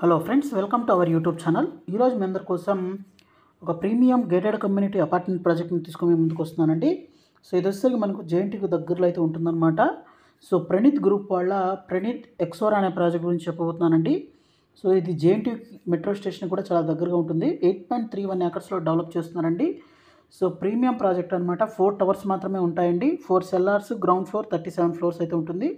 Hello friends, welcome to our YouTube channel. ఈరోజు మీ అందరి కోసం ఒక ప్రీమియం గేటెడ్ కమ్యూనిటీ అపార్ట్మెంట్ ప్రాజెక్ట్ని తీసుకొని ముందుకు వస్తున్నానండి. సో ఇది వచ్చేసరికి మనకు జేఎన్టీకి దగ్గరలో అయితే ఉంటుందన్నమాట. సో ప్రణీత్ గ్రూప్ వాళ్ళ ప్రణీత్ ఎక్సోరా అనే ప్రాజెక్ట్ గురించి చెప్పబోతున్నానండి. సో ఇది జేఎన్టీ మెట్రో స్టేషన్ కూడా చాలా దగ్గరగా ఉంటుంది. 8.31 ఏకర్స్లో డెవలప్ చేస్తున్నారండి. సో ప్రీమియం ప్రాజెక్ట్ అనమాట. 4 టవర్స్ మాత్రమే ఉంటాయండి. 4 సెల్లార్స్, గ్రౌండ్ ఫ్లోర్, 37 ఫ్లోర్స్ అయితే ఉంటుంది.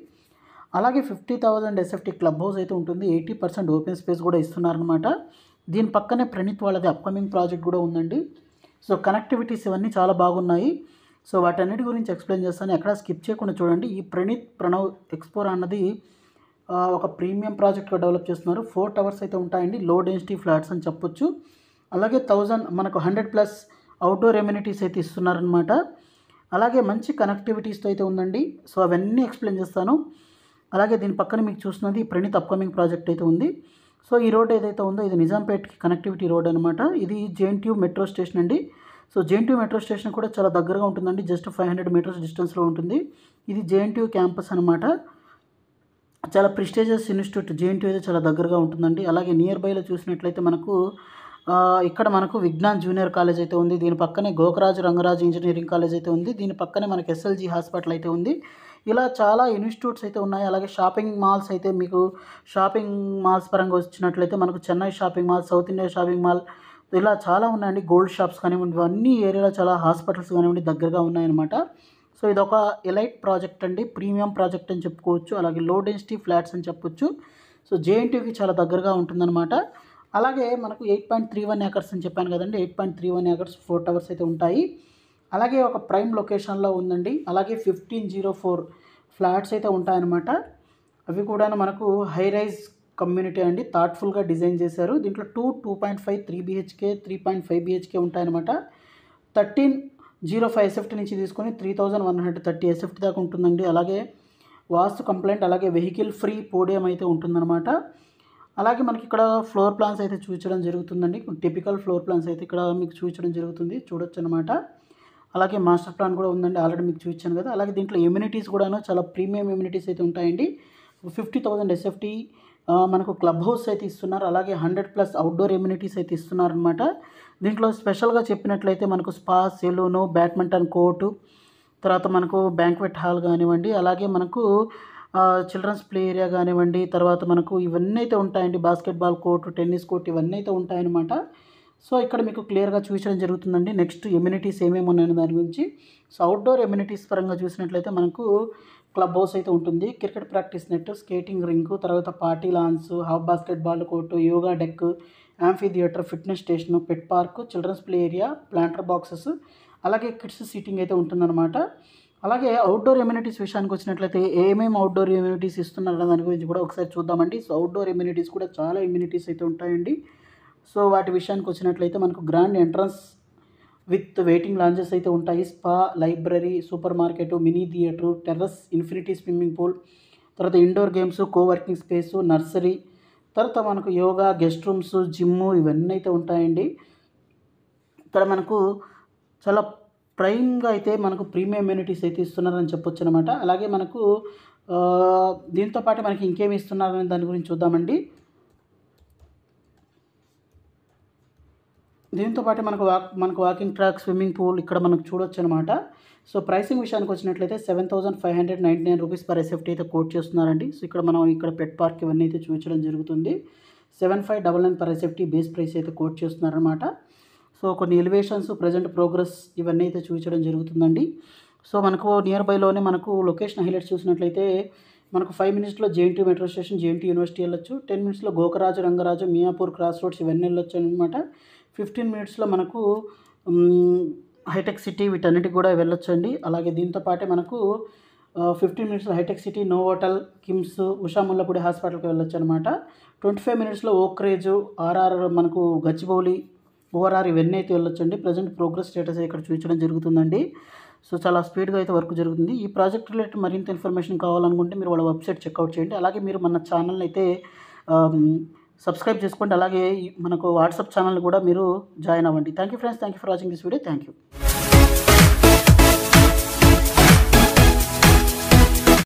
అలాగే 50,000 ఎస్ఎఫ్టీ క్లబ్ హౌస్ అయితే ఉంటుంది. 80% ఓపెన్ స్పేస్ కూడా ఇస్తున్నారనమాట. దీని పక్కనే ప్రణీత్ వాళ్ళది అప్కమింగ్ ప్రాజెక్ట్ కూడా ఉందండి. సో కనెక్టివిటీస్ ఇవన్నీ చాలా బాగున్నాయి. సో వాటన్నిటి గురించి ఎక్స్ప్లెయిన్ చేస్తాను, ఎక్కడ స్కిప్ చేయకుండా చూడండి. ఈ ప్రణవ్ ఎక్స్పోరా అన్నది ఒక ప్రీమియం ప్రాజెక్ట్గా డెవలప్ చేస్తున్నారు. 4 టవర్స్ అయితే ఉంటాయండి. లో డెన్సిటీ ఫ్లాట్స్ అని చెప్పొచ్చు. అలాగే 1000 మనకు 100+ అవుట్డోర్ ఎమ్యూనిటీస్ అయితే ఇస్తున్నారనమాట. అలాగే మంచి కనెక్టివిటీస్తో అయితే ఉందండి. సో అవన్నీ ఎక్స్ప్లెయిన్ చేస్తాను. అలాగే దీని పక్కన మీకు చూస్తున్నది ప్రణీత్ అప్కమింగ్ ప్రాజెక్ట్ అయితే ఉంది. సో ఈ రోడ్ ఏదైతే ఉందో ఇది నిజాంపేట్కి కనెక్టివిటీ రోడ్ అనమాట. ఇది జేఎన్టీ మెట్రో స్టేషన్ అండి. సో జేఎన్టీ మెట్రో స్టేషన్ కూడా చాలా దగ్గరగా ఉంటుందండి. జస్ట్ 500 మీటర్స్ డిస్టెన్స్లో ఉంటుంది. ఇది జేఎన్టీ క్యాంపస్ అనమాట. చాలా ప్రెస్టీజియస్ ఇన్స్టిట్యూట్ జేఎన్టీ అయితే చాలా దగ్గరగా ఉంటుందండి. అలాగే నియర్ బైలో చూసినట్లయితే ఇక్కడ మనకు విజ్ఞాన్ జూనియర్ కాలేజ్ అయితే ఉంది. దీని పక్కనే గోకరాజు రంగరాజు ఇంజనీరింగ్ కాలేజ్ అయితే ఉంది. దీని పక్కనే మనకి ఎస్ఎల్జీ హాస్పిటల్ అయితే ఉంది. ఇలా చాలా ఇన్స్టిట్యూట్స్ అయితే ఉన్నాయి. అలాగే షాపింగ్ మాల్స్ అయితే మీకు షాపింగ్ మాల్స్ పరంగా వచ్చినట్లయితే మనకు Chennai shopping mall, south India shopping mall, ఇలా చాలా ఉన్నాయండి. గోల్డ్ షాప్స్ కానివ్వండి, ఇవన్నీ ఏరియాలో చాలా హాస్పిటల్స్ కానివ్వండి దగ్గరగా ఉన్నాయన్నమాట. సో ఇది ఒక ఎలైట్ ప్రాజెక్ట్ అండి. ప్రీమియం ప్రాజెక్ట్ అని చెప్పుకోవచ్చు. అలాగే లో డెన్సిటీ ఫ్లాట్స్ అని చెప్పొచ్చు. సో జేఎన్టీకి చాలా దగ్గరగా ఉంటుందన్నమాట. అలాగే మనకు 8.31 ఏకర్స్ అని చెప్పాను కదండి. 8.31 ఏకర్స్, 4 టవర్స్ అయితే ఉంటాయి. అలాగే ఒక ప్రైమ్ లొకేషన్లో ఉందండి. అలాగే 1504 ఫ్లాట్స్ అయితే ఉంటాయన్నమాట. అవి కూడా మనకు హై రైజ్ కమ్యూనిటీ అండి. థాట్ఫుల్గా డిజైన్ చేశారు. దీంట్లో 2.5, 3 BHK, 3.5 BHK ఉంటాయన్నమాట. 1305 ఎస్ఎఫ్టీ నుంచి తీసుకొని 3130 ఎస్ఎఫ్టీ దాకా ఉంటుందండి. అలాగే వాస్తు కంప్లైంట్, అలాగే వెహికల్ ఫ్రీ పోడియం అయితే ఉంటుందన్నమాట. అలాగే మనకి ఇక్కడ ఫ్లోర్ ప్లాన్స్ అయితే చూపించడం జరుగుతుందండి. టిపికల్ ఫ్లోర్ ప్లాన్స్ అయితే ఇక్కడ మీకు చూపించడం జరుగుతుంది, చూడొచ్చు అనమాట. అలాగే మాస్టర్ ప్లాన్ కూడా ఉందండి, ఆల్రెడీ మీకు చూపించాను కదా. అలాగే దీంట్లో ఎమ్యూనిటీస్ కూడాను చాలా ప్రీమియం ఎమ్యూనిటీస్ అయితే ఉంటాయండి. 50,000 ఎస్ఎఫ్టీ మనకు క్లబ్ హౌస్ అయితే ఇస్తున్నారు. అలాగే 100+ అవుట్డోర్ ఎమ్యూనిటీస్ అయితే ఇస్తున్నారనమాట. దీంట్లో స్పెషల్గా చెప్పినట్లయితే మనకు స్పా, సెలూను, బ్యాడ్మింటన్ కోర్టు, తర్వాత మనకు బ్యాంక్వెట్ హాల్ కానివ్వండి, అలాగే మనకు చిల్డ్రన్స్ ప్లే ఏరియా కానివ్వండి, తర్వాత మనకు ఇవన్నీ అయితే ఉంటాయండి. బాస్కెట్బాల్ కోర్టు, టెన్నిస్ కోర్టు, ఇవన్నీ అయితే ఉంటాయన్నమాట. సో ఇక్కడ మీకు క్లియర్గా చూపించడం జరుగుతుందండి. నెక్స్ట్ ఎమ్యూనిటీస్ ఏమేమి ఉన్నాయని దాని గురించి. సో అవుట్డోర్ ఎమ్యూనిటీస్ పరంగా చూసినట్లయితే మనకు క్లబ్ హౌస్ అయితే ఉంటుంది. Cricket practice net, skating rink, తర్వాత party lawns, half basketball court, yoga deck, amphitheatre, fitness station, pet park, children's play area, planter boxes, అలాగే కిడ్స్ సీటింగ్ అయితే ఉంటుందన్నమాట. అలాగే అవుట్డోర్ ఎమ్యూనిటీస్ విషయానికి వచ్చినట్లయితే ఏమేమి అవుట్డోర్ ఎమ్యూనిటీస్ ఇస్తున్నారన్న దాని గురించి కూడా ఒకసారి చూద్దామండి. సో అవుట్డోర్ ఎమ్యూనిటీస్ కూడా చాలా ఎమ్యూనిటీస్ అయితే ఉంటాయండి. సో వాటి విషయానికి వచ్చినట్లయితే మనకు grand entrance with waiting lounges అయితే ఉంటాయి. Spa, library, super market, mini theatre, terrace, infinity swimming pool, తర్వాత indoor games, coworking space, nursery, తర్వాత మనకు యోగా, గెస్ట్ రూమ్స్, జిమ్, ఇవన్నీ అయితే ఉంటాయండి. ఇక్కడ మనకు చాలా ప్రైమ్గా అయితే మనకు ప్రీమియం ఎమ్యూనిటీస్ అయితే ఇస్తున్నారని చెప్పొచ్చు అనమాట. అలాగే మనకు దీంతో పాటు మనకి ఇంకేమి ఇస్తున్నారనే దాని గురించి చూద్దామండి. దీంతో పాటు మనకు వాకింగ్ ట్రాక్, స్విమ్మింగ్ పూల్ ఇక్కడ మనకు చూడొచ్చు అనమాట. సో ప్రైసింగ్ విషయానికి వచ్చినట్లయితే 7,599 రూపీస్ పర్ ఎస్ఎఫ్టీ అయితే కోట్ చేస్తున్నారండి. సో ఇక్కడ పెట్ పార్క్ ఇవన్నీ అయితే చూపించడం జరుగుతుంది. 7,599 పర్ ఎస్ఎఫ్టీ బేస్ ప్రైస్ అయితే కోట్ చేస్తున్నారనమాట. సో కొన్ని ఎలివేషన్స్, ప్రజెంట్ ప్రోగ్రెస్ ఇవన్నీ అయితే చూపించడం జరుగుతుందండి. సో మనకు నియర్ బైలోనే మనకు లొకేషన్ హైలైట్స్ చూసినట్లయితే మనకు 5 మినిట్స్లో JNT metro station, JNT university వెళ్ళొచ్చు. 10 మినిట్స్లో గోకరాజు రంగరాజు, మియాపూర్ క్రాస్ రోడ్స్ ఇవన్నీ వెళ్ళొచ్చు అనమాట. 15 మినిట్స్లో మనకు హైటెక్ సిటీ, వీటన్నిటికి కూడా వెళ్ళొచ్చు అండి. అలాగే దీంతో పాటే మనకు 15 మినిట్స్లో హైటెక్ సిటీ, నోవోటల్, కిమ్స్, ఉషా ముల్లపూడి హాస్పిటల్కి వెళ్ళొచ్చు అనమాట. 25 మినిట్స్లో ఓక్రేజ్, ఆర్ఆర్, మనకు గచ్చిబౌలి, ఓఆర్ఆర్ ఇవన్నీ అయితే వెళ్ళొచ్చండి. ప్రజెంట్ ప్రోగ్రెస్ స్టేటస్ ఇక్కడ చూపించడం జరుగుతుందండి. సో చాలా స్పీడ్గా అయితే వర్క్ జరుగుతుంది. ఈ ప్రాజెక్ట్ రిలేటెడ్ మరింత ఇన్ఫర్మేషన్ కావాలనుకుంటే మీరు వాళ్ళ వెబ్సైట్ చెక్అవుట్ చేయండి. అలాగే మీరు మన ఛానల్ని అయితే సబ్స్క్రైబ్ చేసుకోండి. అలాగే మనకు వాట్సాప్ ఛానల్ కూడా మీరు జాయిన్ అవ్వండి. Thank you friends, thank you for watching this video. Thank you.